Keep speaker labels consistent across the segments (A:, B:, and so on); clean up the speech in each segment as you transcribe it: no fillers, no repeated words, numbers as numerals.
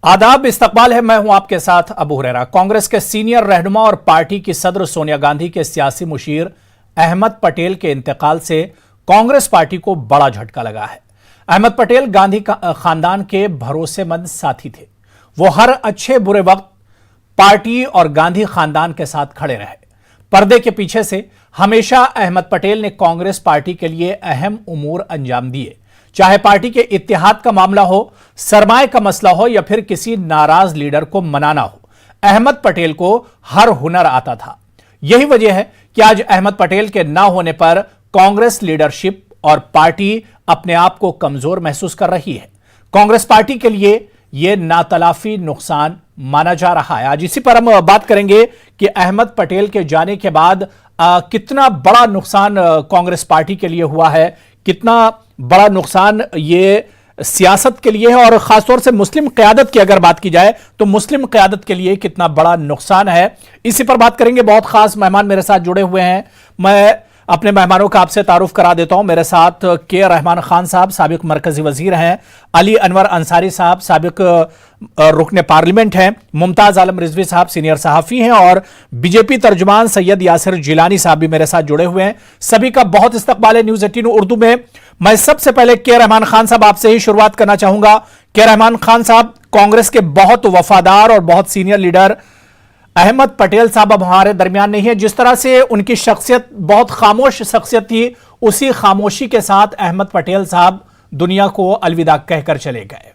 A: आदाब, इस्तकबाल है। मैं हूं आपके साथ अबू हुरैरा। कांग्रेस के सीनियर रहनुमा और पार्टी की सदर सोनिया गांधी के सियासी मुशीर अहमद पटेल के इंतकाल से कांग्रेस पार्टी को बड़ा झटका लगा है। अहमद पटेल गांधी खानदान के भरोसेमंद साथी थे। वो हर अच्छे बुरे वक्त पार्टी और गांधी खानदान के साथ खड़े रहे। पर्दे के पीछे से हमेशा अहमद पटेल ने कांग्रेस पार्टी के लिए अहम उमूर अंजाम दिए, चाहे पार्टी के इत्तेहाद का मामला हो, सरमाए का मसला हो या फिर किसी नाराज लीडर को मनाना हो। अहमद पटेल को हर हुनर आता था। यही वजह है कि आज अहमद पटेल के ना होने पर कांग्रेस लीडरशिप और पार्टी अपने आप को कमजोर महसूस कर रही है। कांग्रेस पार्टी के लिए यह नातलाफी नुकसान माना जा रहा है। आज इसी पर हम बात करेंगे कि अहमद पटेल के जाने के बाद कितना बड़ा नुकसान कांग्रेस पार्टी के लिए हुआ है, कितना बड़ा नुकसान ये सियासत के लिए है और खासतौर से मुस्लिम क़यादत की अगर बात की जाए तो मुस्लिम क़यादत के लिए कितना बड़ा नुकसान है। इसी पर बात करेंगे। बहुत खास मेहमान मेरे साथ जुड़े हुए हैं। मैं अपने मेहमानों का आपसे तारुफ करा देता हूं। मेरे साथ के रहमान खान साहब, साबिक मरकजी वजीर हैं। अली अनवर अंसारी साहब, साबिक रुकने पार्लियामेंट हैं। मुमताज आलम रिजवी साहब, सीनियर सहाफ़ी हैं। और बीजेपी तर्जुमान सैयद यासिर जिलानी साहब भी मेरे साथ जुड़े हुए हैं। सभी का बहुत इस्तकबाल है न्यूज़ 18 उर्दू में। मैं सबसे पहले के रहमान खान साहब आपसे ही शुरुआत करना चाहूंगा। के रहमान खान साहब, कांग्रेस के बहुत वफादार और बहुत सीनियर लीडर अहमद पटेल साहब अब हमारे दरमियान नहीं है। जिस तरह से उनकी शख्सियत बहुत खामोश शख्सियत थी, उसी खामोशी के साथ अहमद पटेल साहब दुनिया को अलविदा कहकर चले गए।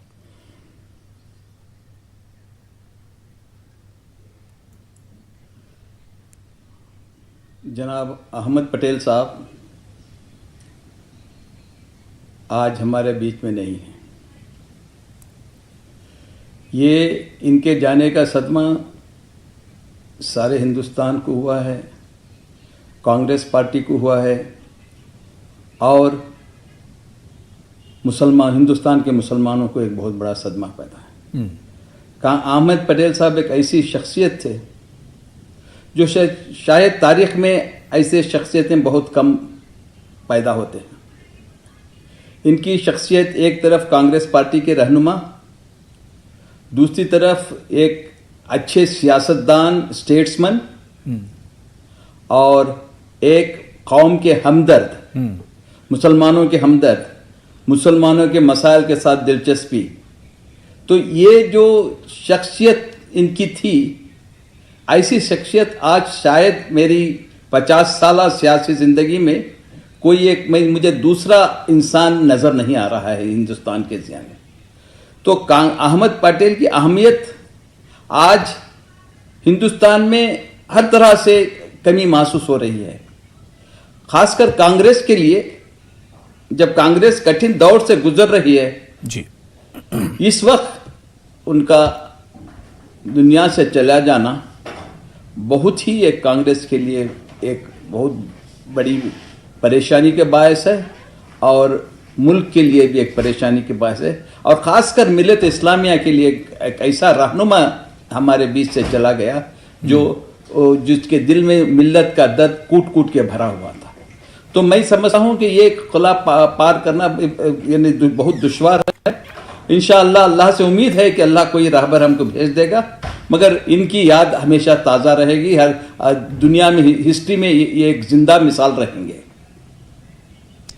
B: जनाब अहमद पटेल साहब आज हमारे बीच में नहीं है। ये इनके जाने का सदमा सारे हिंदुस्तान को हुआ है, कांग्रेस पार्टी को हुआ है और हिंदुस्तान के मुसलमानों को एक बहुत बड़ा सदमा पैदा है। अहमद पटेल साहब एक ऐसी शख्सियत थे जो शायद तारीख में ऐसे शख्सियतें बहुत कम पैदा होते हैं। इनकी शख्सियत एक तरफ कांग्रेस पार्टी के रहनुमा, दूसरी तरफ एक अच्छे सियासतदान, स्टेट्समैन और एक कौम के हमदर्द, मुसलमानों के हमदर्द, मुसलमानों के मसाइल के साथ दिलचस्पी। तो ये जो शख्सियत इनकी थी, ऐसी शख्सियत आज शायद मेरी 50 साल सियासी ज़िंदगी में कोई मुझे दूसरा इंसान नज़र नहीं आ रहा है हिंदुस्तान के ज़िया में। तो अहमद पटेल की अहमियत आज हिंदुस्तान में हर तरह से कमी महसूस हो रही है, खासकर कांग्रेस के लिए। जब कांग्रेस कठिन दौर से गुजर रही है जी, इस वक्त उनका दुनिया से चला जाना बहुत ही एक कांग्रेस के लिए एक बहुत बड़ी परेशानी के बायस है और मुल्क के लिए भी एक परेशानी के बायस है। और ख़ासकर मिलत इस्लामिया के लिए एक ऐसा रहनुमा हमारे बीच से चला गया जिसके दिल में मिल्लत का दर्द कूट कूट के भरा हुआ था। तो मैं समझता हूँ कि ये खुला पार करना यानी बहुत दुश्वार है। इंशाअल्लाह अल्लाह से उम्मीद है कि अल्लाह कोई राहबर हमको भेज देगा, मगर इनकी याद हमेशा ताज़ा रहेगी। हर दुनिया में, हिस्ट्री में ये एक जिंदा मिसाल रहेंगे।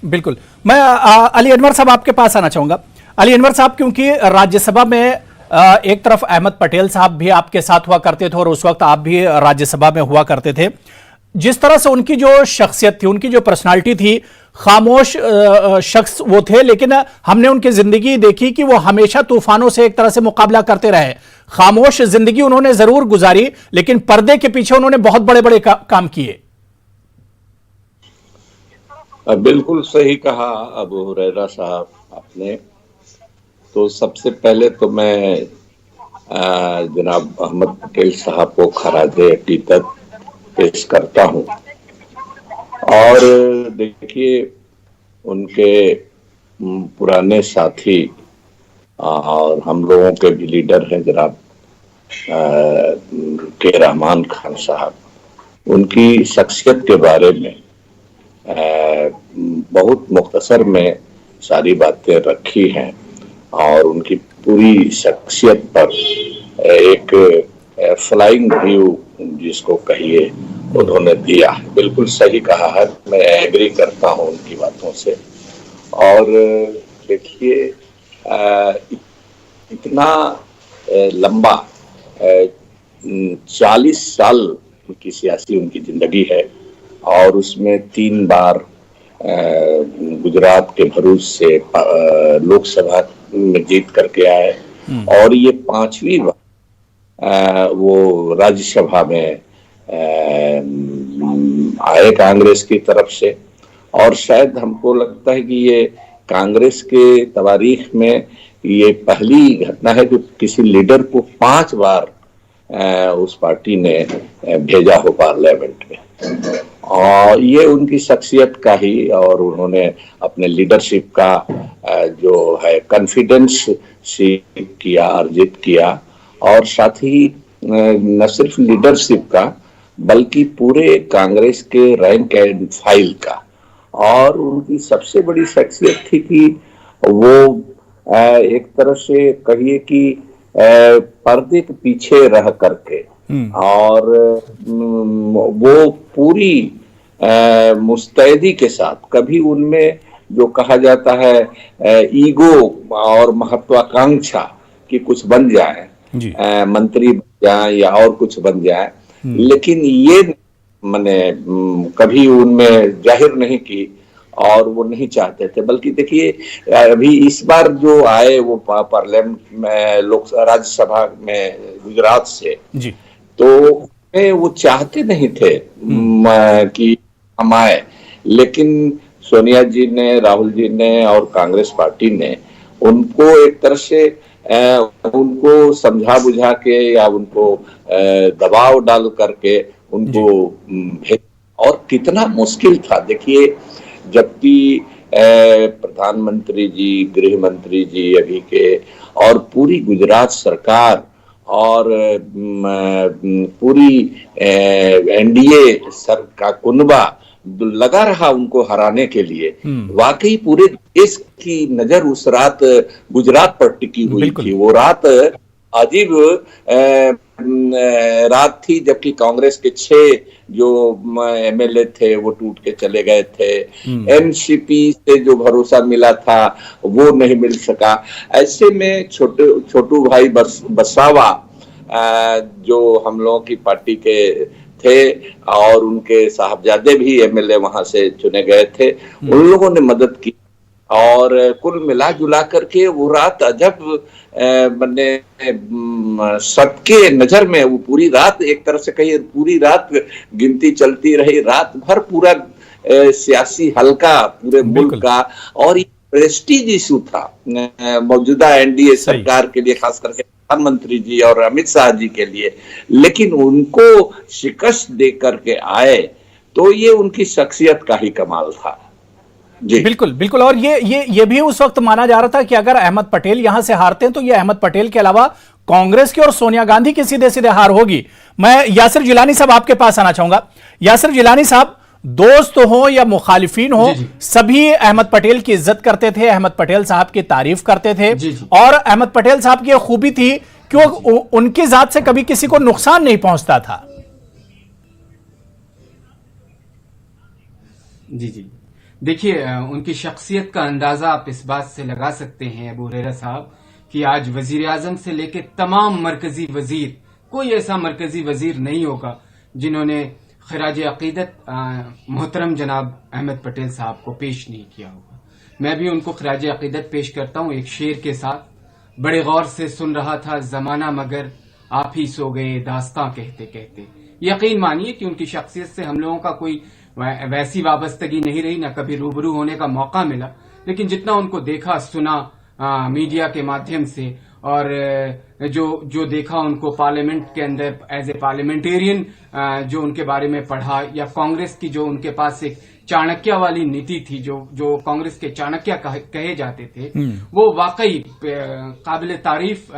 A: बिल्कुल। मैं अली अनवर साहब आपके पास आना चाहूंगा। अली अनवर साहब, क्योंकि राज्यसभा में एक तरफ अहमद पटेल साहब भी आपके साथ हुआ करते थे और उस वक्त आप भी राज्यसभा में हुआ करते थे। जिस तरह से उनकी जो शख्सियत थी, उनकी जो पर्सनालिटी थी, खामोश शख्स वो थे, लेकिन हमने उनकी जिंदगी देखी कि वो हमेशा तूफानों से एक तरह से मुकाबला करते रहे। खामोश जिंदगी उन्होंने जरूर गुजारी, लेकिन पर्दे के पीछे उन्होंने बहुत बड़े बड़े काम किए।
C: बिल्कुल सही कहा अबू हुरैरा साहब आपने। तो सबसे पहले तो मैं जनाब अहमद पटेल साहब को खराजे अकीदत पेश करता हूँ। और देखिए, उनके पुराने साथी और हम लोगों के भी लीडर हैं जनाब के रहमान खान साहब, उनकी शख्सियत के बारे में बहुत मुख्तसर में सारी बातें रखी हैं और उनकी पूरी शख्सियत पर एक फ्लाइंग व्यू जिसको कहिए उन्होंने दिया। बिल्कुल सही कहा है, मैं एग्री करता हूं उनकी बातों से। और देखिए इतना लंबा 40 साल उनकी सियासी उनकी जिंदगी है और उसमें 3 बार गुजरात के भरूच से लोकसभा में जीत करके आए और ये 5वीं बार वो राज्यसभा में आए कांग्रेस की तरफ से। और शायद हमको लगता है कि ये कांग्रेस के तवारीख में ये पहली घटना है कि किसी लीडर को 5 बार उस पार्टी ने भेजा हो पार्लियामेंट में। और ये उनकी शख्सियत का ही, और उन्होंने अपने लीडरशिप का जो है कॉन्फिडेंस किया, अर्जित किया। और साथ ही न सिर्फ लीडरशिप का बल्कि पूरे कांग्रेस के रैंक एंड फाइल का। और उनकी सबसे बड़ी शख्सियत थी कि वो एक तरह से कहिए कि पर्दे के पीछे रह करके और वो पूरी मुस्तैदी के साथ, कभी उनमें जो कहा जाता है ईगो और महत्वाकांक्षा कि कुछ बन जाए, मंत्री बन जाए या और कुछ बन जाए, लेकिन ये मैंने कभी उनमें जाहिर नहीं की और वो नहीं चाहते थे। बल्कि देखिए अभी इस बार जो आए वो पार्लियामेंट में राज्यसभा में गुजरात से जी, तो वो चाहते नहीं थे कि हम आए, लेकिन सोनिया जी ने, राहुल जी ने और कांग्रेस पार्टी ने उनको एक तरह से उनको समझा बुझा के या उनको दबाव डाल करके उनको भेज। और कितना मुश्किल था देखिए, जबकि प्रधानमंत्री जी, गृह मंत्री जी अभी के और पूरी गुजरात सरकार और पूरी एनडीए सर का कुनबा लगा रहा उनको हराने के लिए। वाकई पूरे देश की नजर उस रात गुजरात पर टिकी हुई थी। वो रात अजीब रात थी, जबकि कांग्रेस के 6 जो एमएलए थे वो टूट के चले गए थे। एनसीपी से जो भरोसा मिला था वो नहीं मिल सका। ऐसे में छोटू भाई बसावा जो हम लोगों की पार्टी के थे और उनके साहबजादे भी एमएलए वहां से चुने गए थे, उन लोगों ने मदद की। और कुल मिला जुला करके वो रात अजब बने सबके नजर में वो पूरी रात, एक तरह से कहिए पूरी रात गिनती चलती रही, रात भर पूरा सियासी हल्का पूरे मुल्क का। और ये प्रेस्टीज इशू था मौजूदा एनडीए सरकार के लिए, खास करके प्रधानमंत्री जी और अमित शाह जी के लिए। लेकिन उनको शिकस्त दे करके आए, तो ये उनकी शख्सियत का ही कमाल था। जी
A: बिल्कुल बिल्कुल। और ये भी उस वक्त माना जा रहा था कि अगर अहमद पटेल यहां से हारते हैं तो ये अहमद पटेल के अलावा कांग्रेस की और सोनिया गांधी की सीधे सीधे हार होगी। मैं यासिर जिलानी साहब आपके पास आना चाहूंगा। यासिर जिलानी साहब, दोस्त हो या मुखालिफिन हो, सभी अहमद पटेल की इज्जत करते थे, अहमद पटेल साहब की तारीफ करते थे। और अहमद पटेल साहब की यह खूबी थी कि वो उनकी जात से कभी किसी को नुकसान नहीं पहुंचता था।
D: जी, देखिए उनकी शख्सियत का अंदाजा आप इस बात से लगा सकते हैं अबू हुरैरा साहब कि आज वजीर आजम से लेकर तमाम मरकजी वजीर, कोई ऐसा मरकजी वजीर नहीं होगा जिन्होंने खिराज अकीदत मोहतरम जनाब अहमद पटेल साहब को पेश नहीं किया होगा। मैं भी उनको खिराज अकीदत पेश करता हूं एक शेर के साथ। बड़े गौर से सुन रहा था जमाना मगर आप ही सो गए दास्तां कहते कहते। यकीन मानिए कि उनकी शख्सियत से हम लोगों का कोई वैसी वाबस्तगी नहीं रही, ना कभी रूबरू होने का मौका मिला, लेकिन जितना उनको देखा सुना मीडिया के माध्यम से और जो देखा उनको पार्लियामेंट के अंदर एज ए पार्लियामेंटेरियन जो उनके बारे में पढ़ा, या कांग्रेस की जो उनके पास एक चाणक्य वाली नीति थी, जो कांग्रेस के चाणक्य कहे जाते थे, वो वाकई काबिल तारीफ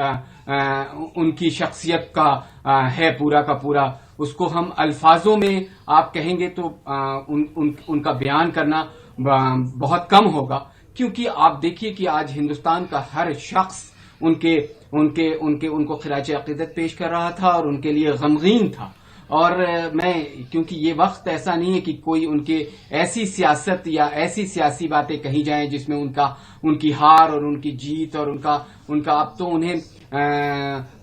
D: उनकी शख्सियत का है पूरा का पूरा। उसको हम अल्फाजों में आप कहेंगे तो उनका बयान करना बहुत कम होगा, क्योंकि आप देखिए कि आज हिंदुस्तान का हर शख्स उनके उनके उनके उनको खिराज अकीदत पेश कर रहा था और उनके लिए गमगीन था। और मैं, क्योंकि ये वक्त ऐसा नहीं है कि कोई उनके ऐसी सियासत या ऐसी सियासी बातें कही जाएं जिसमें उनकी हार और उनकी जीत और उनका अब तो उन्हें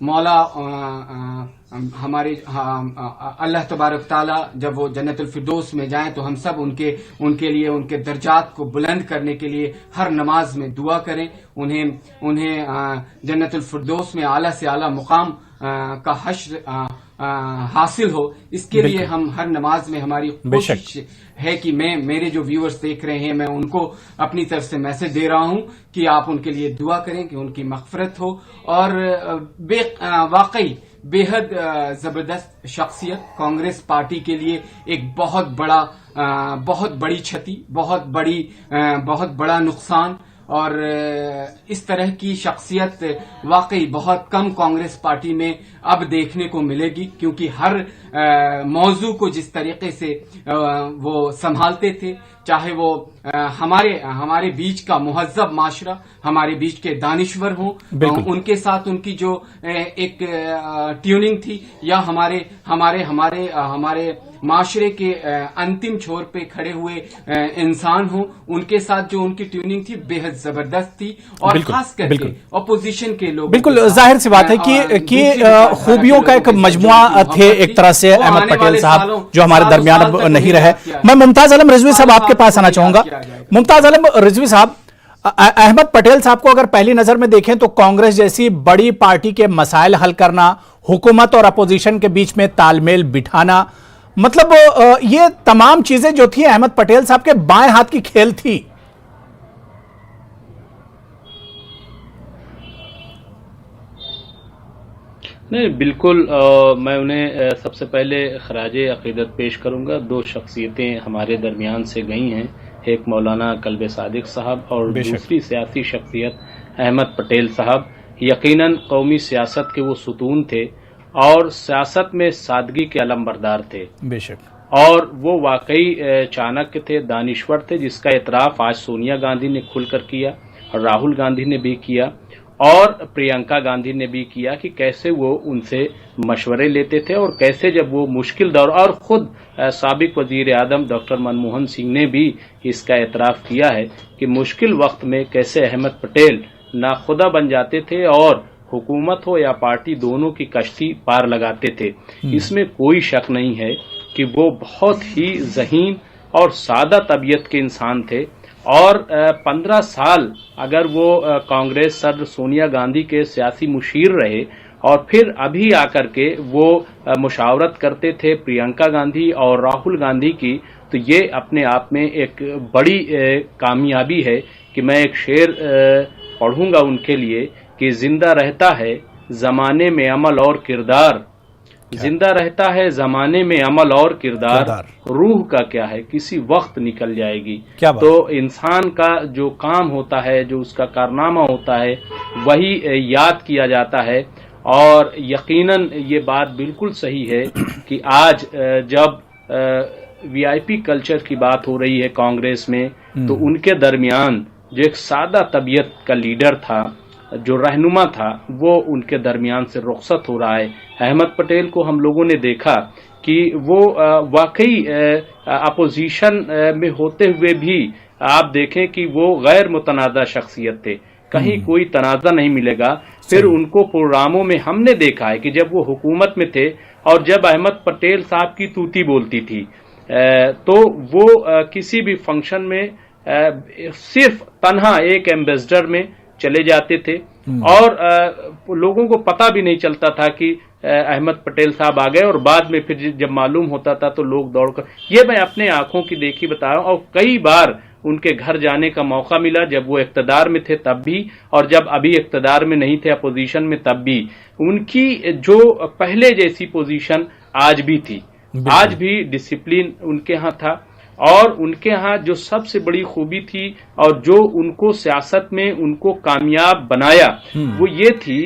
D: मौला हमारे अल्लाह तबारक ताला जब वो जन्नतुल फिरदौस में जाएं तो हम सब उनके लिए उनके दर्जात को बुलंद करने के लिए हर नमाज में दुआ करें, उन्हें जन्नतुल फिरदौस में आला से आला मुकाम का हश्र हासिल हो। इसके लिए हम हर नमाज में हमारी कोशिश है कि मेरे जो व्यूअर्स देख रहे हैं, मैं उनको अपनी तरफ से मैसेज दे रहा हूं कि आप उनके लिए दुआ करें कि उनकी मग़फ़िरत हो। और वाकई बेहद जबरदस्त शख्सियत, कांग्रेस पार्टी के लिए एक बहुत बड़ी क्षति, बहुत बड़ा नुकसान। और इस तरह की शख्सियत वाकई बहुत कम कांग्रेस पार्टी में अब देखने को मिलेगी, क्योंकि हर मौजू को जिस तरीके से वो संभालते थे, चाहे वो हमारे बीच का मुहज्जब माशरा, हमारे बीच के दानिश्वर हों, उनके साथ उनकी जो एक ट्यूनिंग थी, या हमारे माशरे के अंतिम छोर पे खड़े हुए इंसान हों, उनके साथ जो उनकी ट्यूनिंग थी बेहद जबरदस्त थी। और खास करके अपोजिशन के लोग,
A: बिल्कुल जाहिर सी बात है कि खूबियों का एक मजमुआ थे एक तरह से अहमद पटेल साहब, जो हमारे दरमियान अब नहीं रहे। मैं मुमताज आलम रिजवी साहब आपके पास आना चाहूंगा। मुमताज आलम रिजवी साहब, अहमद पटेल साहब को अगर पहली नजर में देखें तो कांग्रेस जैसी बड़ी पार्टी के मसाइल हल करना, हुकूमत और अपोजिशन के बीच में तालमेल बिठाना, मतलब ये तमाम चीजें जो थी अहमद पटेल साहब के बाएं हाथ की खेल थी।
E: नहीं, बिल्कुल मैं उन्हें सबसे पहले खराज अकीदत पेश करूंगा। दो शख्सियतें हमारे दरमियान से गई हैं, एक मौलाना कल्बे सादिक साहब और दूसरी सियासी शख्सियत अहमद पटेल साहब। यकीनन कौमी सियासत के वो सुतून थे और सियासत में सादगी के अलमबरदार थे
A: बेशक, और
E: वो वाकई चाणक्य थे, दानिश्वर थे, जिसका इतराफ आज सोनिया गांधी ने खुलकर किया और राहुल गांधी ने भी किया और प्रियंका गांधी ने भी किया कि कैसे वो उनसे मशवरे लेते थे और कैसे जब वो मुश्किल दौर, और खुद साबिक वजीर आजम डॉक्टर मनमोहन सिंह ने भी इसका एतराफ़ किया है कि मुश्किल वक्त में कैसे अहमद पटेल नाखुदा बन जाते थे और हुकूमत हो या पार्टी दोनों की कश्ती पार लगाते थे। इसमें कोई शक नहीं है कि वो बहुत ही ज़हीन और सादा तबीयत के इंसान थे। और 15 साल अगर वो कांग्रेस सदर सोनिया गांधी के सियासी मुशीर रहे और फिर अभी आकर के वो मुशावरत करते थे प्रियंका गांधी और राहुल गांधी की, तो ये अपने आप में एक बड़ी कामयाबी है कि मैं एक शेर पढ़ूंगा उनके लिए कि जिंदा रहता है ज़माने में अमल और किरदार, जिंदा रहता है ज़माने में अमल और किरदार, रूह का क्या है किसी वक्त निकल जाएगी। तो इंसान का जो काम होता है, जो उसका कारनामा होता है, वही याद किया जाता है। और यकीनन ये बात बिल्कुल सही है कि आज जब वीआईपी कल्चर की बात हो रही है कांग्रेस में, तो उनके दरमियान जो एक सादा तबीयत का लीडर था, जो रहनुमा था, वो उनके दरमियान से रुखसत हो रहा है। अहमद पटेल को हम लोगों ने देखा कि वो वाकई अपोजिशन में होते हुए भी आप देखें कि वो गैर मुतनाज़ा शख्सियत थे, कहीं कोई तनाज़ा नहीं मिलेगा। फिर उनको प्रोग्रामों में हमने देखा है कि जब वो हुकूमत में थे और जब अहमद पटेल साहब की तूती बोलती थी तो वो किसी भी फंक्शन में सिर्फ तन्हा एक एम्बेसडर में चले जाते थे और लोगों को पता भी नहीं चलता था कि अहमद पटेल साहब आ गए, और बाद में फिर जब मालूम होता था तो लोग दौड़कर, ये मैं अपने आंखों की देखी बता रहा हूं। और कई बार उनके घर जाने का मौका मिला, जब वो इख्तदार में थे तब भी, और जब अभी इख्तदार में नहीं थे अपोजिशन में तब भी। उनकी जो पहले जैसी पोजीशन आज भी थी, आज भी डिसिप्लिन उनके यहाँ था। और उनके यहाँ जो सबसे बड़ी खूबी थी और जो उनको सियासत में उनको कामयाब बनाया, वो ये थी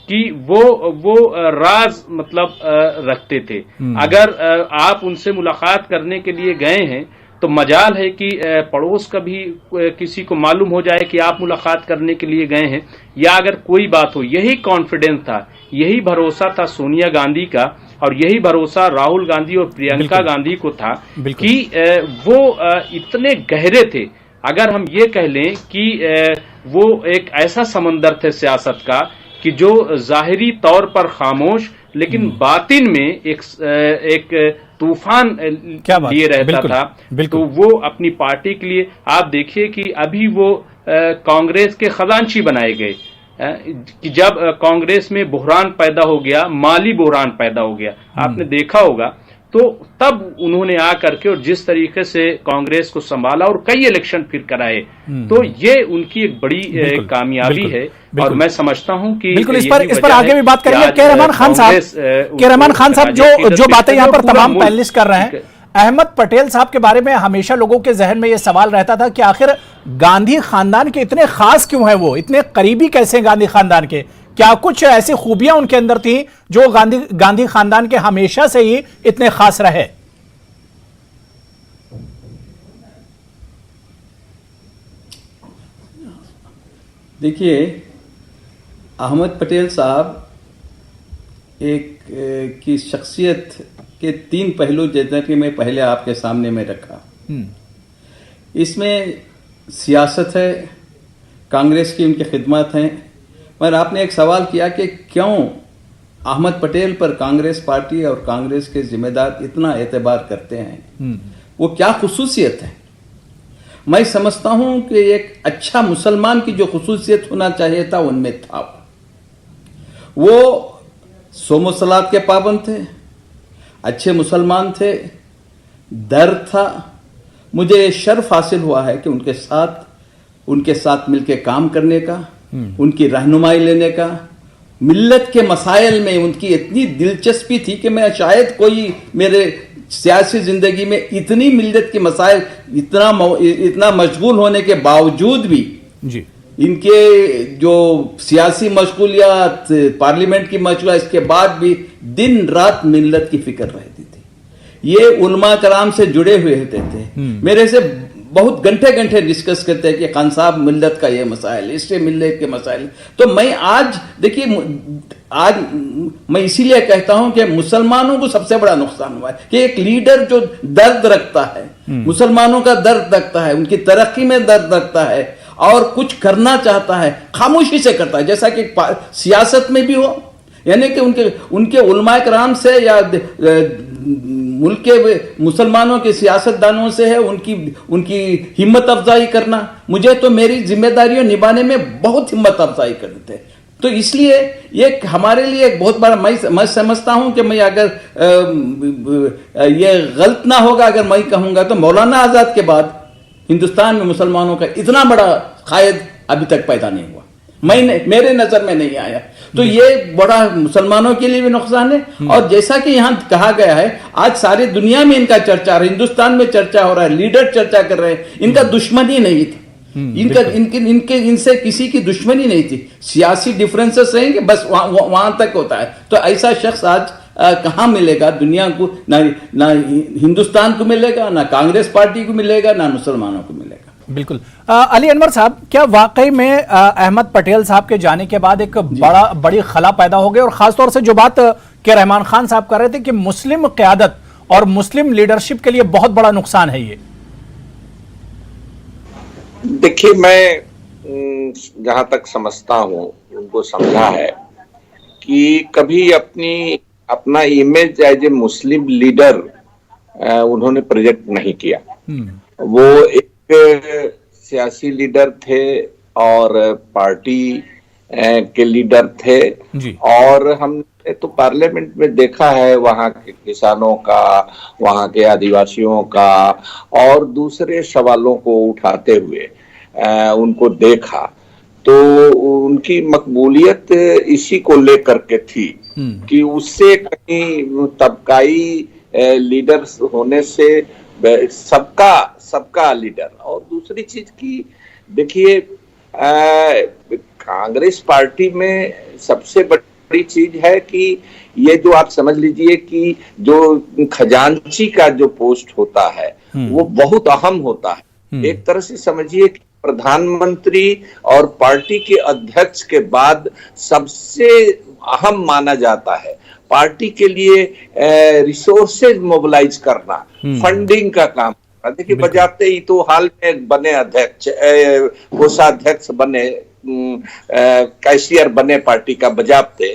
E: कि वो राज मतलब रखते थे। अगर आप उनसे मुलाकात करने के लिए गए हैं तो मजाल है कि पड़ोस का भी किसी को मालूम हो जाए कि आप मुलाकात करने के लिए गए हैं, या अगर कोई बात हो। यही कॉन्फिडेंस था, यही भरोसा था सोनिया गांधी का, और यही भरोसा राहुल गांधी और प्रियंका गांधी को था कि वो इतने गहरे थे। अगर हम ये कह लें कि वो एक ऐसा समंदर थे सियासत का कि जो जाहिरी तौर पर खामोश लेकिन बातिन में एक तूफान लिए रहता था। तो वो अपनी पार्टी के लिए, आप देखिए कि अभी वो कांग्रेस के खजांची बनाए गए कि जब कांग्रेस में बुहरान पैदा हो गया, माली बुहरान पैदा हो गया, आपने देखा होगा, तो तब उन्होंने आकर के और जिस तरीके से कांग्रेस को संभाला और कई इलेक्शन फिर कराए, तो ये उनकी एक बड़ी कामयाबी है। और मैं समझता हूं कि
A: बिल्कुल इस पर आगे भी बात करेंगे। के रहमान खान साहब जो बातें यहाँ पर तमाम पैनलिस्ट कर रहे हैं, अहमद पटेल साहब के बारे में हमेशा लोगों के जहन में यह सवाल रहता था कि आखिर गांधी खानदान के इतने खास क्यों हैं, वो इतने करीबी कैसे हैं गांधी खानदान के? क्या कुछ ऐसी खूबियां उनके अंदर थी जो गांधी खानदान के हमेशा से ही इतने खास रहे?
B: देखिए, अहमद पटेल साहब की शख्सियत के 3 पहलू जैसे कि मैं पहले आपके सामने में रखा। इसमें सियासत है, कांग्रेस की उनकी खिदमत है। मगर आपने एक सवाल किया कि क्यों अहमद पटेल पर कांग्रेस पार्टी और कांग्रेस के जिम्मेदार इतना एतबार करते हैं, वो क्या खुसूसियत है? मैं समझता हूं कि एक अच्छा मुसलमान की जो खुसूसियत होना चाहिए था उनमें था। वो सोमो सलात के पाबंद थे, अच्छे मुसलमान थे, दर्द था। मुझे शर्फ हासिल हुआ है कि उनके साथ मिलकर काम करने का, उनकी रहनुमाई लेने का। मिल्लत के मसाइल में उनकी इतनी दिलचस्पी थी कि मैं शायद कोई मेरे सियासी जिंदगी में इतनी मिल्लत के मसाइल इतना मशगूल होने के बावजूद भी जी इनके जो सियासी मशगूलियात, पार्लियामेंट की मशगूलियात, इसके बाद भी दिन रात मिल्लत की फिक्र रहती थी। ये उलमा कराम से जुड़े हुए होते थे, मेरे से बहुत घंटे घंटे डिस्कस करते हैं कि खान साहब मिल्लत का ये मसाइल, इससे मिल्लत के मसाइल। तो मैं आज देखिए, आज मैं इसीलिए कहता हूं कि मुसलमानों को सबसे बड़ा नुकसान हुआ है कि एक लीडर जो दर्द रखता है, मुसलमानों का दर्द रखता है, उनकी तरक्की में दर्द रखता है और कुछ करना चाहता है, खामोशी से करता है। जैसा कि सियासत में भी हो, यानी कि उनके उलमाए कराम से या मुल्क के मुसलमानों के सियासतदानों से है उनकी हिम्मत अफजाई करना। मुझे तो मेरी जिम्मेदारियों निभाने में बहुत हिम्मत अफजाई करते थे। तो इसलिए ये हमारे लिए एक बहुत बड़ा, मैं समझता हूं कि मैं अगर ये गलत ना होगा अगर मैं कहूंगा तो मौलाना आजाद के बाद हिंदुस्तान में मुसलमानों का इतना बड़ा कायद अभी तक पैदा नहीं हुआ, मेरे नजर में नहीं आया। तो ये बड़ा मुसलमानों के लिए भी नुकसान है। और जैसा कि यहां कहा गया है, आज सारी दुनिया में इनका चर्चा है, हिंदुस्तान में चर्चा हो रहा है, लीडर चर्चा कर रहे हैं। इनका दुश्मनी नहीं थी, इनसे किसी की दुश्मनी नहीं थी। सियासी डिफरेंसेस रहेंगे, बस वहां तक होता है। तो ऐसा शख्स आज कहां मिलेगा दुनिया को? ना हिंदुस्तान को मिलेगा, ना कांग्रेस पार्टी को मिलेगा, ना मुसलमानों को मिलेगा।
A: बिल्कुल। अली अनवर साहब, क्या वाकई में अहमद पटेल साहब के जाने के बाद एक बड़ी खला पैदा हो गई? और खासतौर से जो बात के रहमान खान साहब कर रहे थे कि मुस्लिम क़यादत और मुस्लिम लीडरशिप के लिए बहुत बड़ा नुकसान है ये।
C: देखिए, मैं जहां तक समझता हूं, उनको समझा है कि कभी अपना image as a Muslim leader उन्होंने प्रोजेक्ट नहीं किया। वो एक सियासी लीडर थे और पार्टी के लीडर थे जी। और हमने तो पार्लियामेंट में देखा है वहां के किसानों का, वहां के आदिवासियों का और दूसरे सवालों को उठाते हुए उनको देखा। तो उनकी मकबूलियत इसी को लेकर के थी कि उससे कहीं तबकाई लीडर होने से सबका लीडर। और दूसरी चीज की देखिए, कांग्रेस पार्टी में सबसे बड़ी चीज है कि ये जो आप समझ लीजिए कि जो खजांची का जो पोस्ट होता है वो बहुत अहम होता है। एक तरह से समझिए कि प्रधानमंत्री और पार्टी के अध्यक्ष के बाद सबसे अहम माना जाता है पार्टी के लिए रिसोर्सेज मोबिलाइज करना, फंडिंग का काम। देखिए बजाते ही तो हाल में बने अध्यक्ष, कोषाध्यक्ष बने, कैशियर बने पार्टी का बजाते,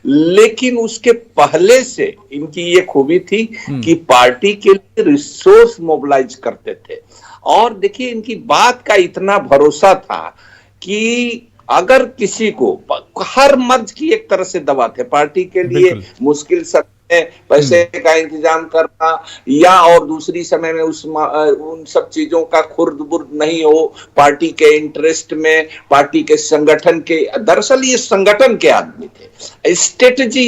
C: लेकिन उसके पहले से इनकी ये खूबी थी कि पार्टी के लिए रिसोर्स मोबिलाइज करते थे। और देखिए इनकी बात का इतना भरोसा था कि अगर किसी को, हर मर्ज की एक तरह से दवा थे पार्टी के लिए, मुश्किल समय में पैसे का इंतजाम करना या और दूसरी समय में उन सब चीजों का खुर्द बुर्द नहीं हो, पार्टी के इंटरेस्ट में, पार्टी के संगठन के, दरअसल ये संगठन के आदमी थे, स्ट्रेटजी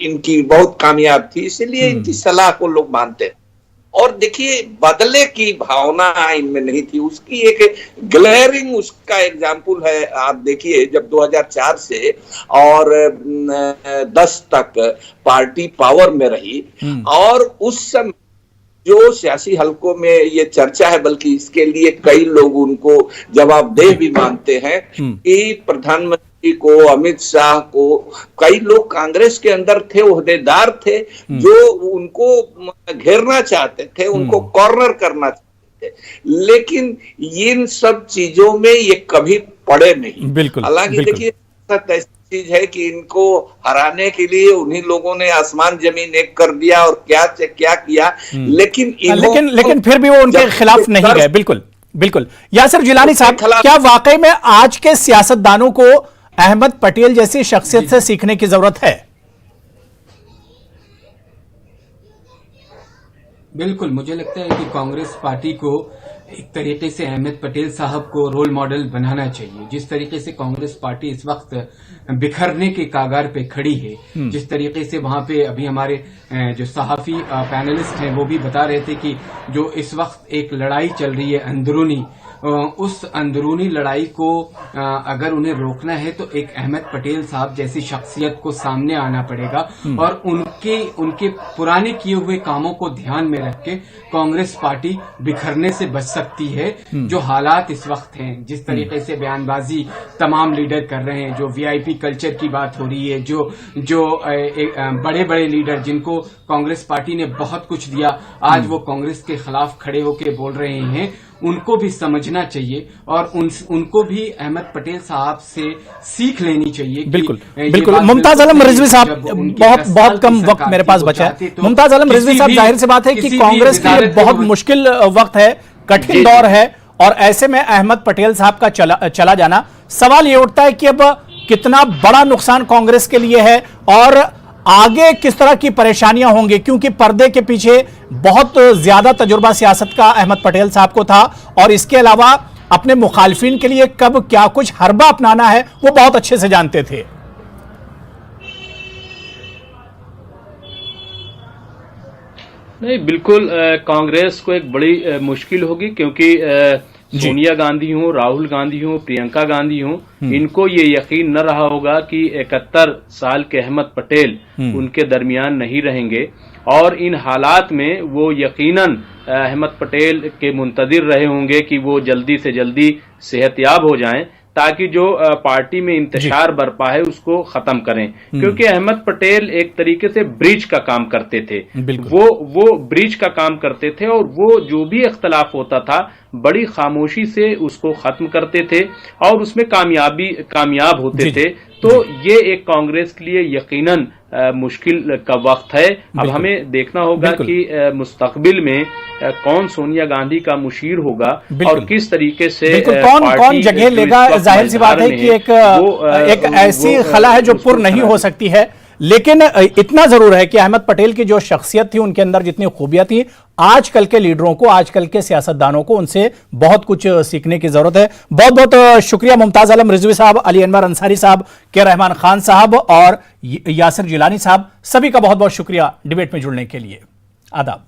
C: इनकी बहुत कामयाब थी, इसलिए इनकी सलाह को लोग मानते थे। और देखिए बदले की भावना इनमें नहीं थी, उसकी एक ग्लेयरिंग उसका एग्जाम्पल है। आप देखिए जब 2004 से और 10 तक पार्टी पावर में रही और उस समय जो सियासी हलकों में ये चर्चा है, बल्कि इसके लिए कई लोग उनको जवाबदेह भी मानते हैं कि प्रधानमंत्री को, अमित शाह को, कई लोग कांग्रेस के अंदर थे, ओहदेदार थे जो उनको घेरना चाहते थे, उनको कॉर्नर करना चाहते थे, लेकिन इन सब चीजों में ये कभी पड़े नहीं। हालांकि देखिए ऐसी चीज है कि इनको हराने के लिए उन्हीं लोगों ने आसमान जमीन एक कर दिया और क्या किया, लेकिन
A: फिर भी वो उनके खिलाफ नहीं गए। बिल्कुल यासिर जिलानी साहब, क्या वाकई में आज के सियासतदानों को अहमद पटेल जैसी शख्सियत से सीखने की जरूरत है?
D: बिल्कुल, मुझे लगता है कि कांग्रेस पार्टी को एक तरीके से अहमद पटेल साहब को रोल मॉडल बनाना चाहिए। जिस तरीके से कांग्रेस पार्टी इस वक्त बिखरने के कागार पे खड़ी है, जिस तरीके से वहां पे अभी हमारे जो सहाफी पैनलिस्ट हैं वो भी बता रहे थे कि जो इस वक्त एक लड़ाई चल रही है अंदरूनी, उस अंदरूनी लड़ाई को अगर उन्हें रोकना है तो एक अहमद पटेल साहब जैसी शख्सियत को सामने आना पड़ेगा और उनके पुराने किए हुए कामों को ध्यान में रख के कांग्रेस पार्टी बिखरने से बच सकती है। जो हालात इस वक्त हैं, जिस तरीके से बयानबाजी तमाम लीडर कर रहे हैं, जो वीआईपी कल्चर की बात हो रही है, जो बड़े बड़े लीडर जिनको कांग्रेस पार्टी ने बहुत कुछ दिया, आज वो कांग्रेस के खिलाफ खड़े होकर बोल रहे हैं, उनको भी समझना चाहिए और उनको भी अहमद पटेल साहब से सीख लेनी चाहिए।
A: बिल्कुल। मुमताज आलम रिजवी साहब, बहुत कम वक्त मेरे पास बचा है। मुमताज आलम रिजवी साहब, जाहिर सी बात है कि कांग्रेस के लिए बहुत मुश्किल वक्त है, कठिन दौर है, और ऐसे में अहमद पटेल साहब का चला जाना, सवाल ये उठता है कि अब कितना बड़ा नुकसान कांग्रेस के लिए है और आगे किस तरह की परेशानियां होंगी, क्योंकि पर्दे के पीछे बहुत ज्यादा तजुर्बा सियासत का अहमद पटेल साहब को था और इसके अलावा अपने मुखालिफिन के लिए कब क्या कुछ हरबा अपनाना है वो बहुत अच्छे से जानते थे।
E: नहीं, बिल्कुल कांग्रेस को एक बड़ी मुश्किल होगी, क्योंकि सोनिया गांधी हो, राहुल गांधी हो, प्रियंका गांधी हो, इनको ये यकीन न रहा होगा कि 71 साल के अहमद पटेल उनके दरमियान नहीं रहेंगे और इन हालात में वो यकीनन अहमद पटेल के मुंतजिर रहे होंगे कि वो जल्दी से जल्दी सेहतयाब हो जाएं ताकि जो पार्टी में इंतशार बरपा है उसको खत्म करें, क्योंकि अहमद पटेल एक तरीके से ब्रिज का काम करते थे। वो ब्रिज का काम करते थे और वो जो भी इख्तलाफ होता था बड़ी खामोशी से उसको खत्म करते थे और उसमें कामयाब होते थे। तो ये एक कांग्रेस के लिए यकीनन मुश्किल का वक्त है। अब हमें देखना होगा कि मुस्तकबिल में कौन सोनिया गांधी का मुशीर होगा और किस तरीके से
A: कौन जगह लेगा। जाहिर सी बात है कि एक ऐसी खला है जो पुर नहीं हो सकती है, लेकिन इतना जरूर है कि अहमद पटेल की जो शख्सियत थी, उनके अंदर जितनी खूबियां थी, आजकल के लीडरों को, आजकल के सियासतदानों को उनसे बहुत कुछ सीखने की जरूरत है। बहुत बहुत शुक्रिया मुमताज आलम रिजवी साहब, अली अनवर अंसारी साहब, के रहमान खान साहब और यासिर जिलानी साहब, सभी का बहुत बहुत शुक्रिया डिबेट में जुड़ने के लिए। आदाब।